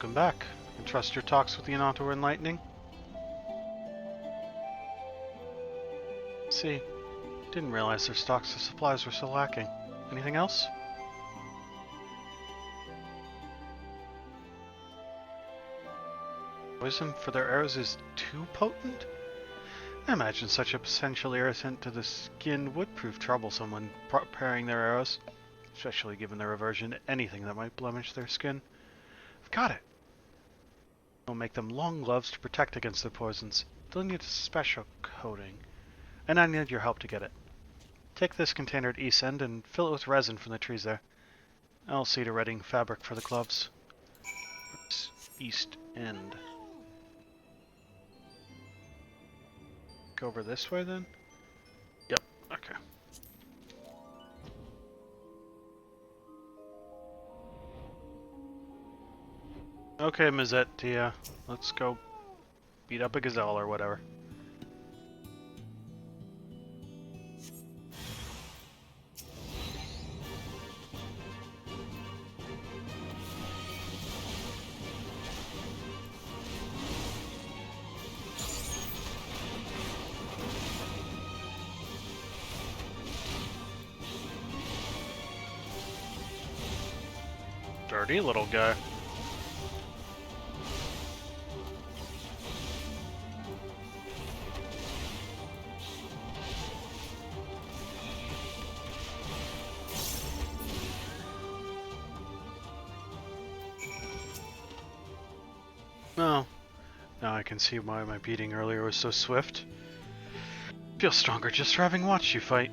Welcome back. I trust your talks with the Yonata were enlightening? See, didn't realize their stocks of supplies were so lacking. Anything else? Poison for their arrows is too potent? I imagine such a potential irritant to the skin would prove troublesome when preparing their arrows, especially given their aversion to anything that might blemish their skin. I've got it! I'll make them long gloves to protect against the poisons. They'll need a special coating, and I need your help to get it. Take this container at East End and fill it with resin from the trees there. I'll see to readying fabric for the gloves. East End. Go over this way then? Yep, okay. Okay, Miqo'te, let's go beat up a gazelle or whatever. Dirty little guy. Oh, now I can see why my beating earlier was so swift. Feel stronger just for having watched you fight.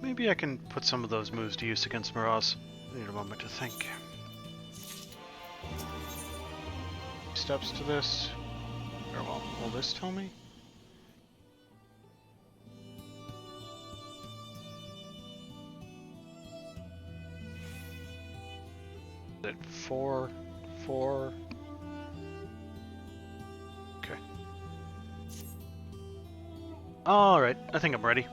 Maybe I can put some of those moves to use against Miraz. I need a moment to think. Steps to this. Or well, will this tell me? Is it 4, 4? Okay. Alright, I think I'm ready.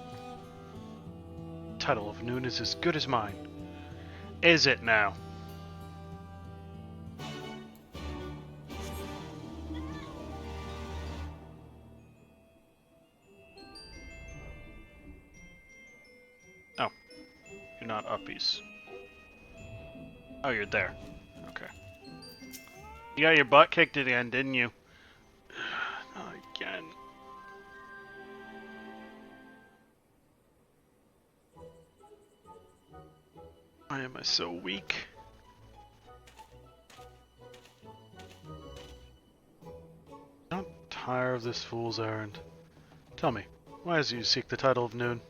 Title of Noon is as good as mine. Is it now? Oh. You're not uppies. Oh, you're there. Okay. You got your butt kicked again, didn't you? Not again. Why am I so weak? I'm tired of this fool's errand. Tell me, why does you seek the title of Noon?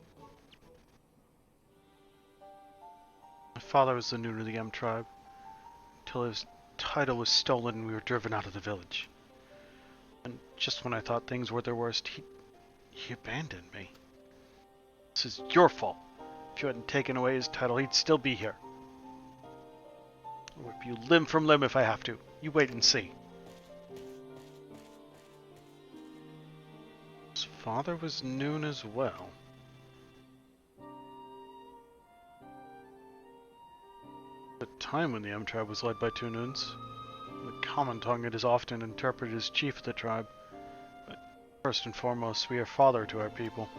My father was the Noon of the M tribe, until his title was stolen and we were driven out of the village. And just when I thought things were their worst, he abandoned me. This is your fault. If you hadn't taken away his title, he'd still be here. I'll rip you limb from limb if I have to. You wait and see. His father was Noon as well. The time when the M tribe was led by two Noons. The common tongue it is often interpreted as chief of the tribe. But first and foremost, we are father to our people.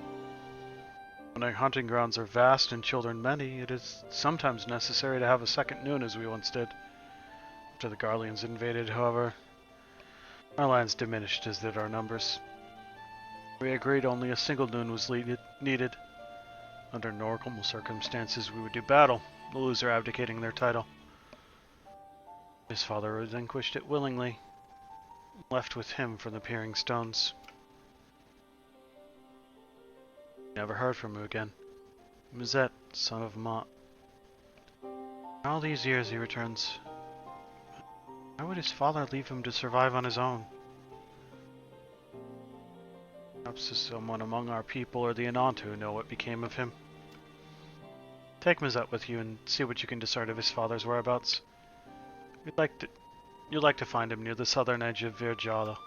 When our hunting grounds are vast and children many, it is sometimes necessary to have a second Noon as we once did. After the Garleans invaded, however, our lands diminished as did our numbers. We agreed only a single Noon was needed. Under normal circumstances, we would do battle, the loser abdicating their title. His father relinquished it willingly, left with him for the peering stones. Never heard from him again. Miqo'te, son of Miqo'te. All these years he returns. Why would his father leave him to survive on his own? Perhaps there's someone among our people or the Anant who know what became of him. Take Miqo'te with you and see what you can discern of his father's whereabouts. You'd like to find him near the southern edge of Virjala.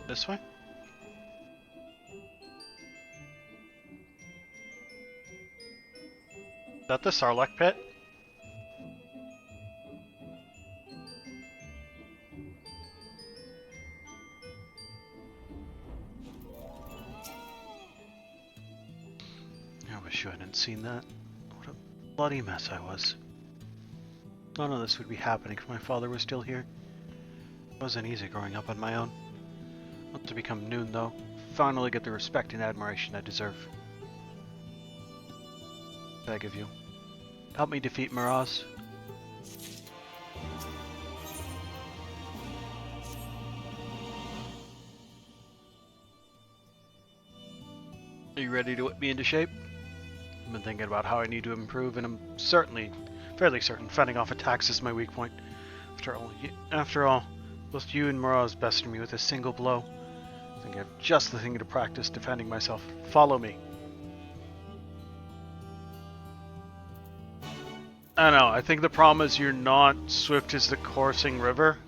This way? that the Sarlacc pit? I wish you hadn't seen that. What a bloody mess I was. None of this would be happening if my father was still here. It wasn't easy growing up on my own. Not to become noon, though. Finally get the respect and admiration I deserve. Beg of you. Help me defeat Miraz. Are you ready to whip me into shape? I've been thinking about how I need to improve, and I'm fairly certain fending off attacks is my weak point. After all, both you and Miraz bested me with a single blow. I think I have just the thing to practice defending myself. Follow me. I don't know, I think the problem is you're not swift as the coursing river.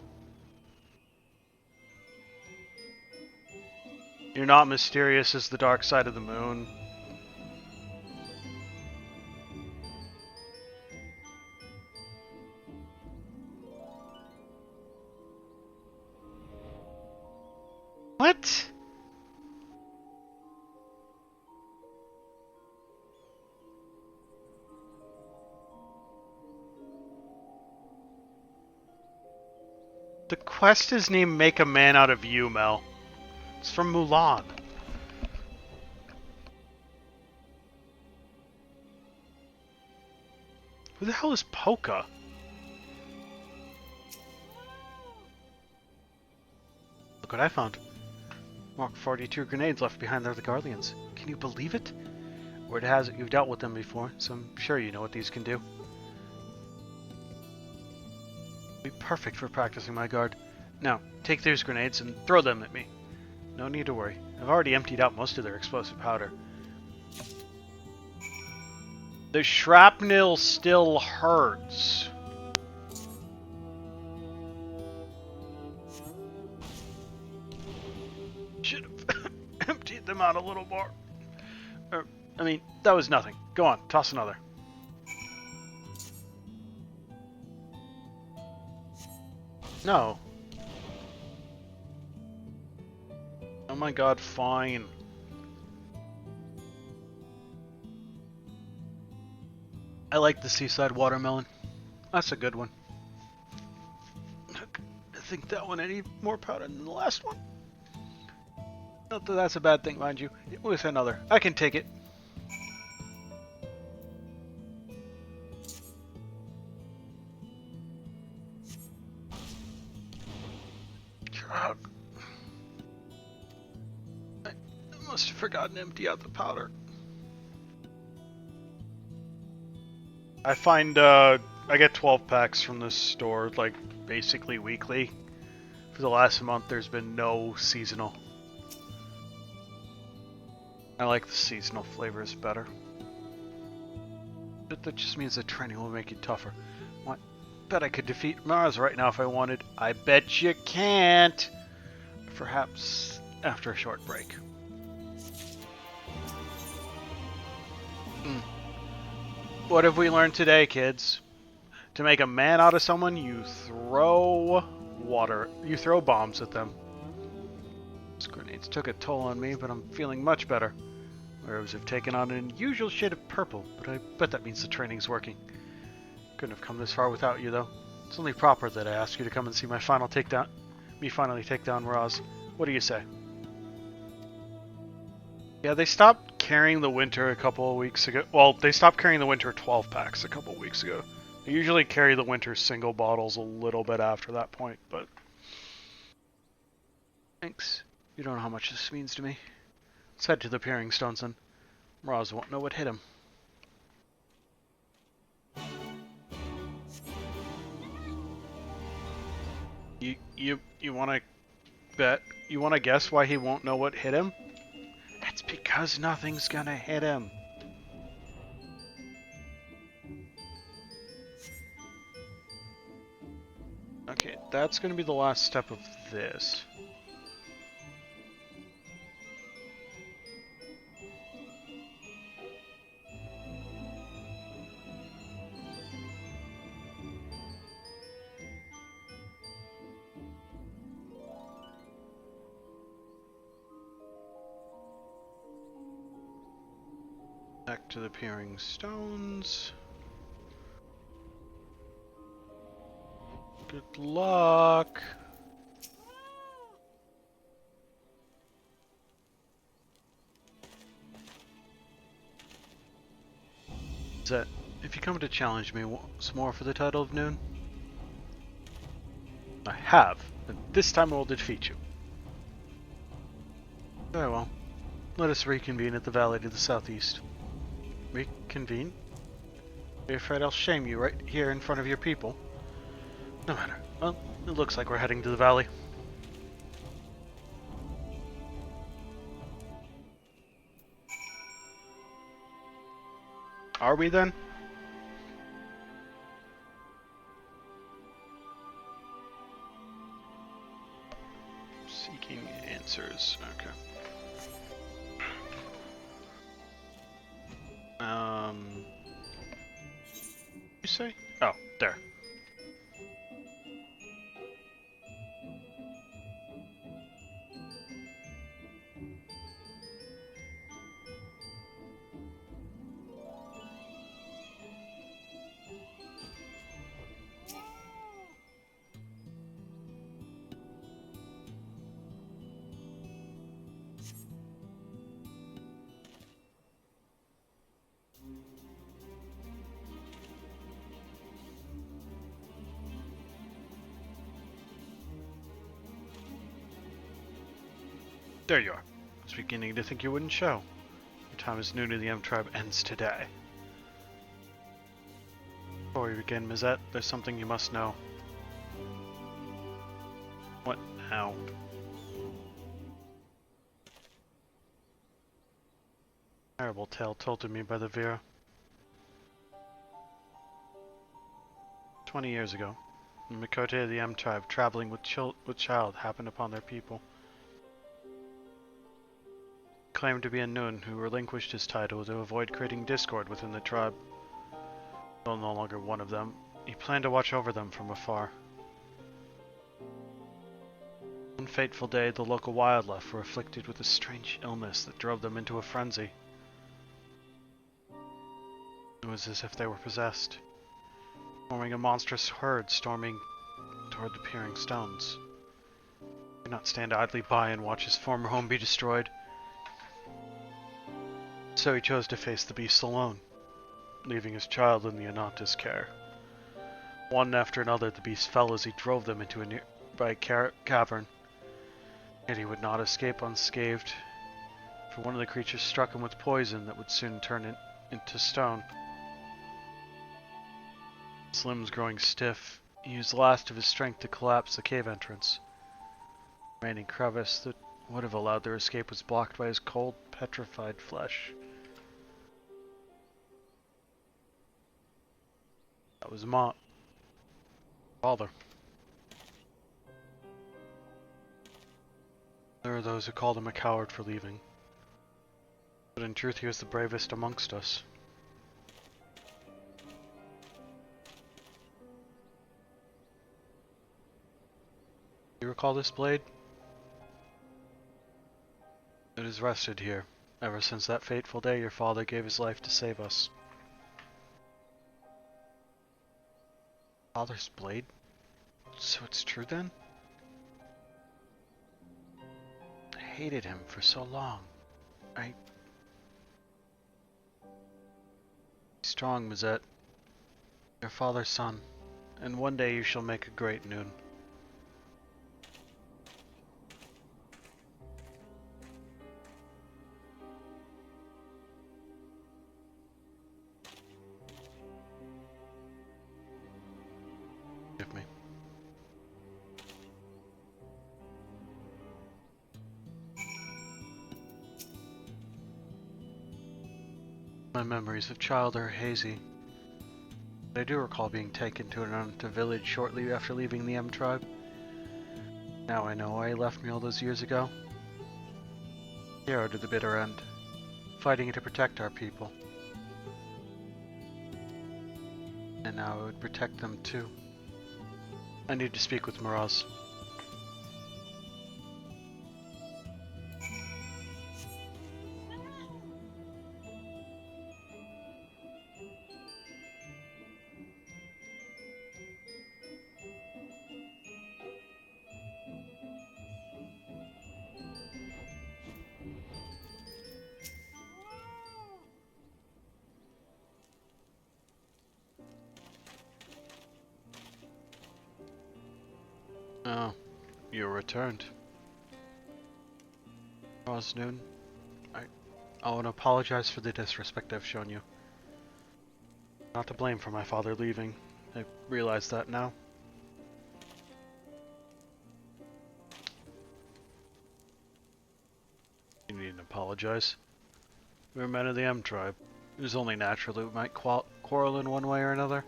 You're not mysterious as the dark side of the moon. What? The quest is named Make a Man Out of You, Mel. It's from Mulan. Who the hell is Polka? Look what I found. Mark 42 grenades left behind by the Guardians. Can you believe it? Word has it you've dealt with them before, so I'm sure you know what these can do. Be perfect for practicing my guard. Now, take these grenades and throw them at me. No need to worry. I've already emptied out most of their explosive powder. The shrapnel still hurts. Should have emptied them out a little more. I mean, that was nothing. Go on, toss another. No. Oh my god, fine. I like the seaside watermelon. That's a good one. I think that one I need more powder than the last one. Not that that's a bad thing, mind you. With another. I can take it. I must have forgotten to empty out the powder. I find, I get 12 packs from this store, like, basically weekly. For the last month, there's been no seasonal. I like the seasonal flavors better. But that just means that training will make you tougher. What? Bet I could defeat Mars right now if I wanted. I bet you can't. Perhaps after a short break. What have we learned today, kids? To make a man out of someone, you throw bombs at them. These grenades took a toll on me, but I'm feeling much better. My robes have taken on an unusual shade of purple, but I bet that means the training's working. Couldn't have come this far without you, though. It's only proper that I ask you to come and see me finally take down Raz. What do you say? Yeah, they stopped carrying the winter a couple of weeks ago. Well, they stopped carrying the winter 12 packs a couple of weeks ago. They usually carry the winter single bottles a little bit after that point, but... Thanks. You don't know how much this means to me. Let's head to the Peering Stones then. Raz won't know what hit him. You wanna bet? You wanna guess why he won't know what hit him? It's because nothing's gonna hit him. Okay, that's gonna be the last step of this. Back to the Peering Stones. Good luck! Zet, if you come to challenge me once more for the title of Noon, I have, and this time I will defeat you. Very well. Let us reconvene at the valley to the southeast. Reconvene? Are you afraid I'll shame you right here in front of your people? No matter. Well, it looks like we're heading to the valley. Are we then? Seeking answers. Okay. You say? Oh, there. There you are. I was beginning to think you wouldn't show. Your time as Noon of the M Tribe ends today. Before we begin, Miqo'te, there's something you must know. What now? Terrible tale told to me by the Vera. 20 years ago, the Miqo'te of the M Tribe traveling with child happened upon their people. Claimed to be a Noon who relinquished his title to avoid creating discord within the tribe. Though no longer one of them, he planned to watch over them from afar. One fateful day, the local wildlife were afflicted with a strange illness that drove them into a frenzy. It was as if they were possessed, forming a monstrous herd storming toward the Peering Stones. He could not stand idly by and watch his former home be destroyed. So he chose to face the beasts alone, leaving his child in the Ananta's care. One after another, the beasts fell as he drove them into a nearby cavern. Yet he would not escape unscathed, for one of the creatures struck him with poison that would soon turn into stone. His limbs growing stiff, he used the last of his strength to collapse the cave entrance. The remaining crevice that would have allowed their escape was blocked by his cold, petrified flesh. That was Miqo'te. Father. There are those who called him a coward for leaving, but in truth he was the bravest amongst us. Do you recall this blade? It has rested here, ever since that fateful day your father gave his life to save us. Father's blade? So it's true then? I hated him for so long. Be strong, Miqo'te. Your father's son, and one day you shall make a great Noon. Give me. My memories of childhood are hazy. But I do recall being taken to an Ananta village shortly after leaving the M Tribe. Now I know why he left me all those years ago. Hero to the bitter end, fighting to protect our people. And now I would protect them too. I need to speak with Miraz. Oh, you returned. Noon. I want to apologize for the disrespect I've shown you. Not to blame for my father leaving. I realize that now. You needn't apologize. We're men of the M tribe. It was only natural that we might quarrel in one way or another.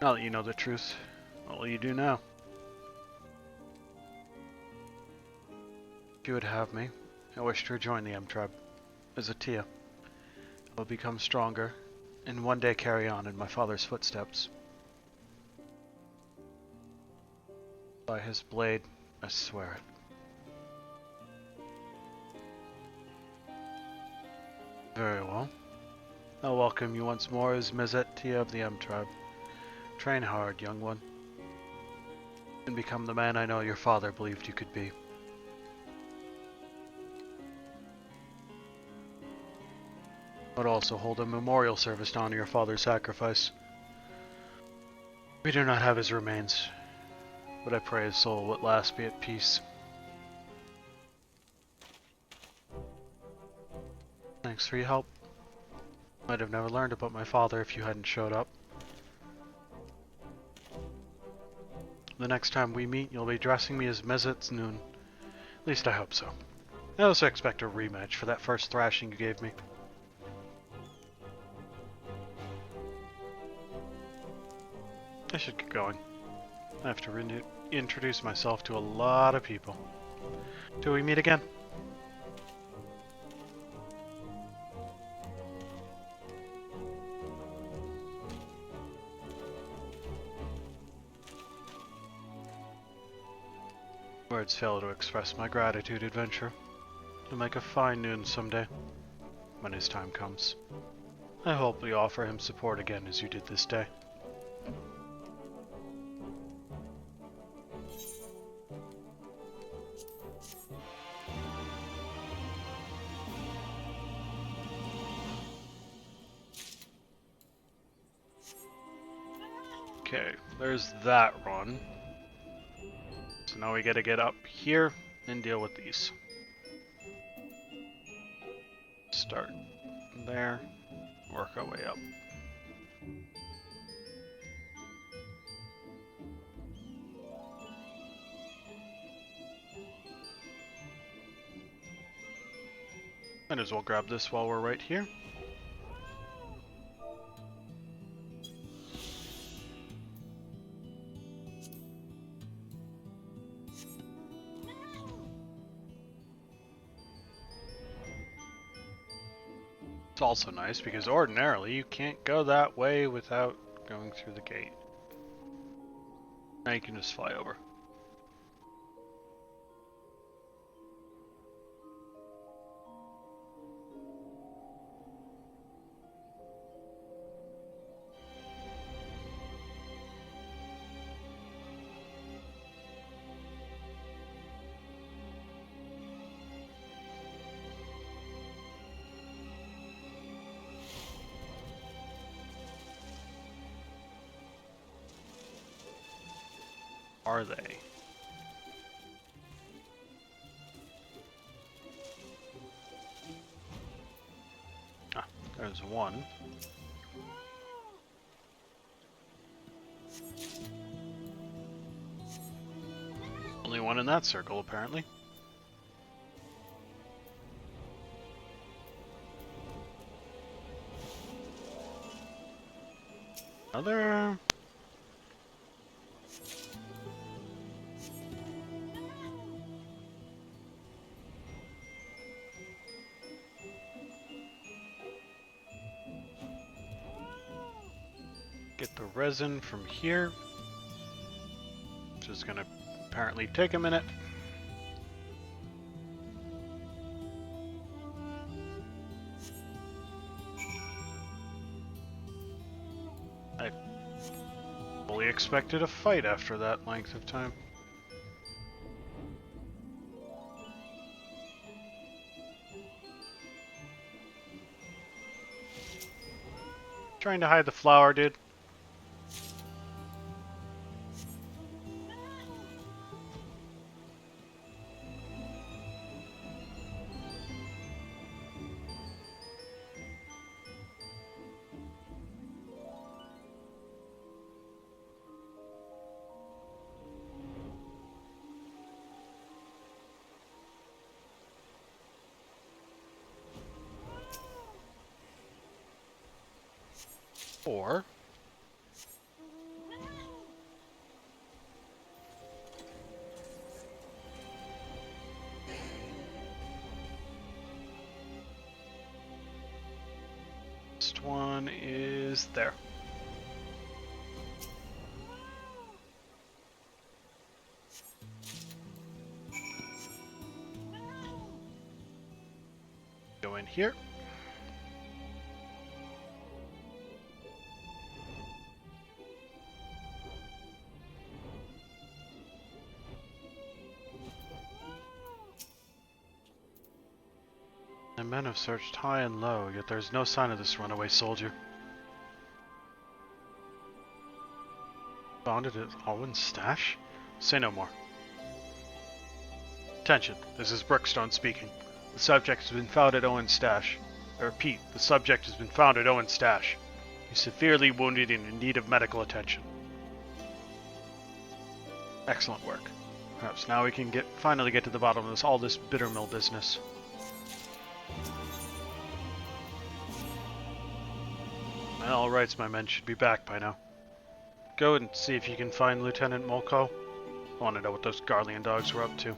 Now that you know the truth, what will you do now? If you would have me, I wish to rejoin the M tribe. As a Tia, I will become stronger, and one day carry on in my father's footsteps. By his blade, I swear it. Very well. I'll welcome you once more as Miqo'te Tia of the M tribe. Train hard, young one, and become the man I know your father believed you could be. But also hold a memorial service to honor your father's sacrifice. We do not have his remains, but I pray his soul will at last be at peace. Thanks for your help. Might have never learned about my father if you hadn't showed up. The next time we meet, you'll be dressing me as Miqo'te Noon. At least I hope so. I also expect a rematch for that first thrashing you gave me. I should get going. I have to introduce myself to a lot of people. Till we meet again. Words fail to express my gratitude, adventure. You'll make a fine Noon someday, when his time comes. I hope you offer him support again as you did this day. Okay, there's that run. So now we gotta get up here and deal with these. Start there, work our way up. Might as well grab this while we're right here. It's also nice because ordinarily you can't go that way without going through the gate. Now you can just fly over. Are they? Ah, there's one. Only one in that circle, apparently. Another... Get the resin from here, which is going to apparently take a minute. I fully expected a fight after that length of time. Trying to hide the flower, dude. Or next one is there. Go in here. The men have searched high and low, yet there is no sign of this runaway soldier. Found it at Owen's stash? Say no more. Attention, this is Brookstone speaking. The subject has been found at Owen's stash. I repeat, the subject has been found at Owen's stash. He's severely wounded and in need of medical attention. Excellent work. Perhaps now we can finally get to the bottom of all this bittermill business. All rights, my men should be back by now. Go and see if you can find Lieutenant Miqo'te. I want to know what those Garlean dogs were up to.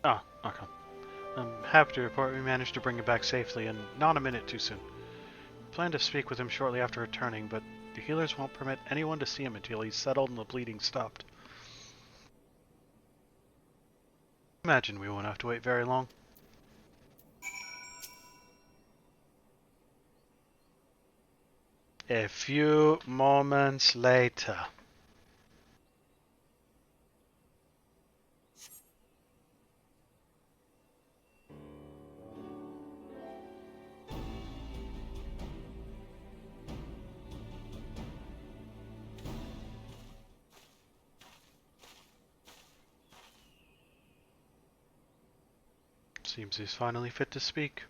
Ah, okay. I'm happy to report we managed to bring him back safely and not a minute too soon. Plan to speak with him shortly after returning, but the healers won't permit anyone to see him until he's settled and the bleeding stopped. Imagine we won't have to wait very long. A few moments later. Seems he's finally fit to speak.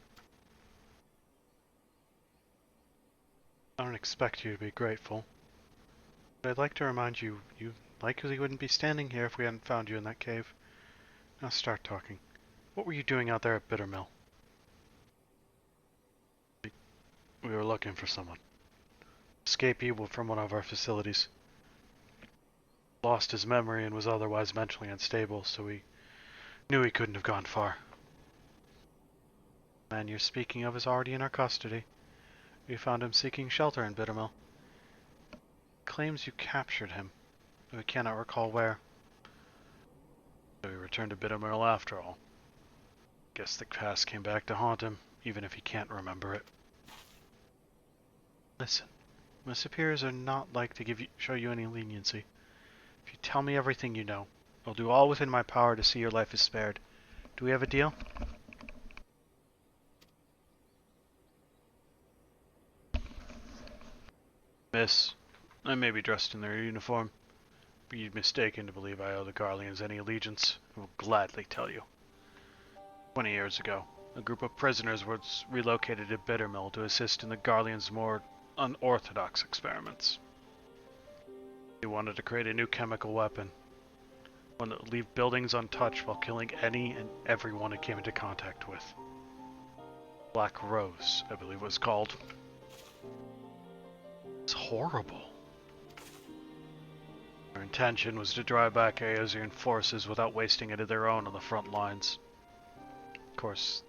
I don't expect you to be grateful, but I'd like to remind you, you likely wouldn't be standing here if we hadn't found you in that cave. Now start talking. What were you doing out there at Bittermill? We were looking for someone. Escapee from one of our facilities. Lost his memory and was otherwise mentally unstable, so we knew he couldn't have gone far. The man you're speaking of is already in our custody. We found him seeking shelter in Bittermill. Claims you captured him, but we cannot recall where. So he returned to Bittermill after all. Guess the past came back to haunt him, even if he can't remember it. Listen, my superiors are not like to show you any leniency. If you tell me everything you know, I'll do all within my power to see your life is spared. Do we have a deal? Miss, I may be dressed in their uniform, but you'd mistaken to believe I owe the Garleans any allegiance. I will gladly tell you. 20 years ago, a group of prisoners was relocated to Bittermill to assist in the Garleans' more unorthodox experiments. They wanted to create a new chemical weapon, one that would leave buildings untouched while killing any and everyone it came into contact with. Black Rose, I believe it was called. It's horrible. Their intention was to drive back Eozian forces without wasting any of their own on the front lines. Of course,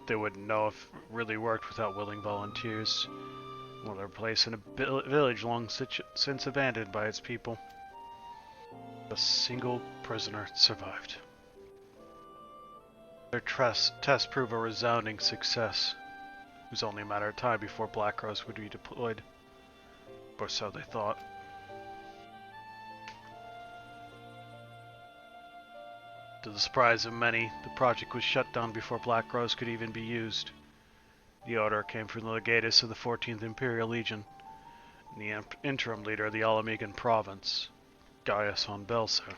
they wouldn't know if it really worked without willing volunteers. Well, they're placed in a village long since abandoned by its people. A single prisoner survived. Their test proved a resounding success. It was only a matter of time before Black Rose would be deployed. Or so they thought. To the surprise of many, the project was shut down before Black Rose could even be used. The order came from the legatus of the 14th Imperial Legion, and the interim leader of the Alamegan province, Gaius von Belser.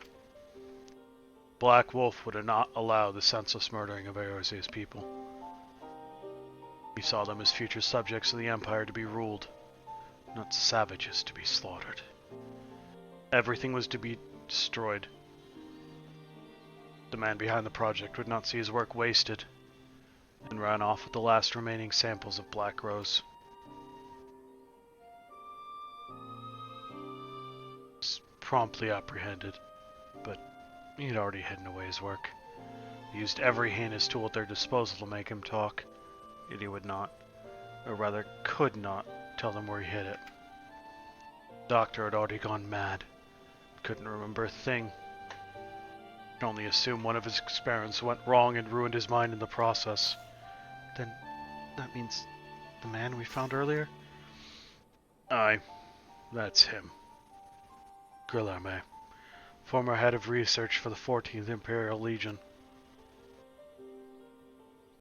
Black Wolf would not allow the senseless murdering of Eorzea's people. He saw them as future subjects of the Empire to be ruled, not savages to be slaughtered. Everything was to be destroyed. The man behind the project would not see his work wasted, and ran off with the last remaining samples of Black Rose. Was promptly apprehended, but he'd already hidden away his work. He used every heinous tool at their disposal to make him talk, yet he would not, or rather could not, tell them where he hid it. The doctor had already gone mad. Couldn't remember a thing. Could only assume one of his experiments went wrong and ruined his mind in the process. Then that means the man we found earlier? Aye, that's him. Guilherme, former head of research for the 14th Imperial Legion.